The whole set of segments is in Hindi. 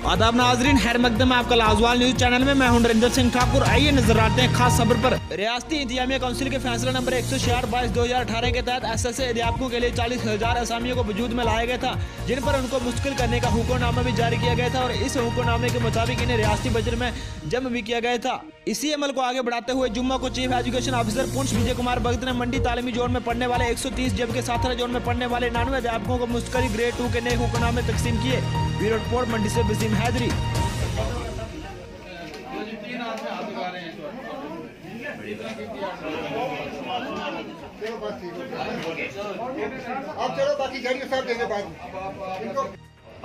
आदाब नाजरीन, खैर मकदम है आपका लाजवाल न्यूज चैनल में। मैं हूं नरेंद्र सिंह ठाकुर। आइए नजर आते हैं खास खबर पर। रियासती इंतजामिया काउंसिल के फैसला नंबर 166/2018 के तहत एसएसए अध्यापकों के लिए 40,000 असामियों को वजूद में लाया गया था, जिन पर उनको मुश्किल करने का हुक्मनामा भी जारी किया गया था और इस हुक्मनामे के मुताबिक इन्हें रियासती बजट में जम भी किया गया था। इसी अमल को आगे बढ़ाते हुए जुम्मा को chief education officer Poonch Vijay Kumar Bhagat ने मंडी तालीमी जोन में पढ़ने वाले 130 जबकि साथरा जोन में पढ़ने वाले 99 अध्यापकों को मुश्किल ग्रेड 2 के नए हुक्मनामे तकसीम किए। ब्यूरो रिपोर्ट मंडी से वसीम हैदरी।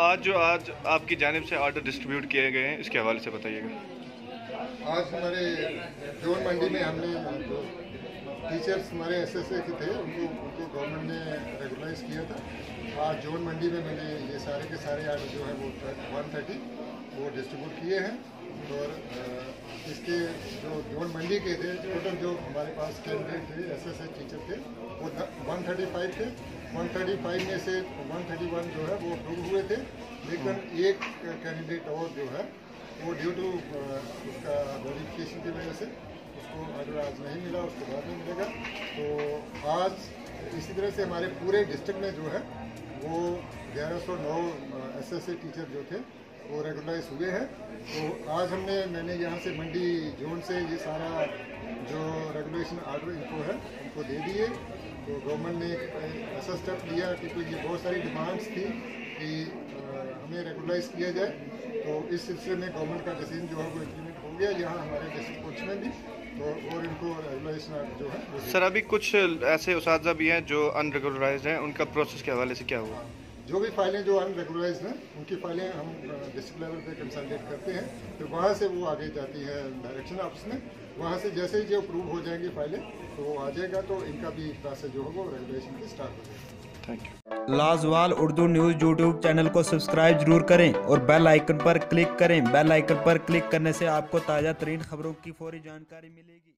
आज आपकी जानिब से ऑर्डर डिस्ट्रीब्यूट किए गए हैं, इसके हवाले से बताइएगा। आज हमारे जोन मंडी में हमने जो टीचर्स हमारे एसएसए के थे उनको गवर्नमेंट ने रेगुलराइज किया था। आज जोन मंडी में मैंने ये सारे के सारे आर्डर जो है वो 130 वो डिस्ट्रीब्यूट किए हैं। और इसके जो जोन मंडी के थे टोटल जो हमारे पास कैंडिडेट थे एसएसए टीचर थे वो 135 थे। 135 में से 131 जो है वो अप्रूव हुए थे, लेकिन एक कैंडिडेट और जो है वो ड्यू टू उसका वेरिफिकेशन की वजह से उसको ऑर्डर आज नहीं मिला, उसको बाद में मिलेगा। तो आज इसी तरह से हमारे पूरे डिस्ट्रिक्ट में जो है वो 1109 एसएसए टीचर जो थे वो रेगुलराइज हुए हैं। तो आज मैंने यहाँ से मंडी जोन से ये सारा जो रेगुलेशन ऑर्डर इनको है उनको दे दिए। तो गवर्नमेंट ने ऐसा स्टेप लिया कि ये बहुत सारी डिमांड्स थी कि हमें रेगुलराइज किया जाए। तो इस सिलसिले में गवर्नमेंट का डिसीजन जो है वो इम्प्लीमेंट हो गया यहाँ हमारे डिस्ट्रिक्ट पुंछ में भी। तो और इनको रेगुलाइजेशन जो है सर, अभी कुछ ऐसे उसाजा भी हैं जो अनरेगुलराइज्ड हैं, उनका प्रोसेस के हवाले से क्या हुआ? जो भी फाइलें जो अनरेगुलराइज्ड हैं उनकी फाइलें हम डिस्ट्रिक्ट लेवल पे कंसल्टेट करते हैं, फिर वहाँ से वो आगे जाती है डायरेक्शन ऑफिस में। वहाँ से जैसे ही जो अप्रूव हो जाएंगी फाइलें तो वो आ जाएगा, तो इनका भी प्रोसेस जो है वो रेगुलेशन की स्टार्ट हो जाएगा। Thank you. Lajawal Urdu news YouTube channel को सब्सक्राइब जरूर करें और बेल आइकन पर क्लिक करें। बेल आइकन पर क्लिक करने से आपको ताज़ा तरीन खबरों की फौरी जानकारी मिलेगी।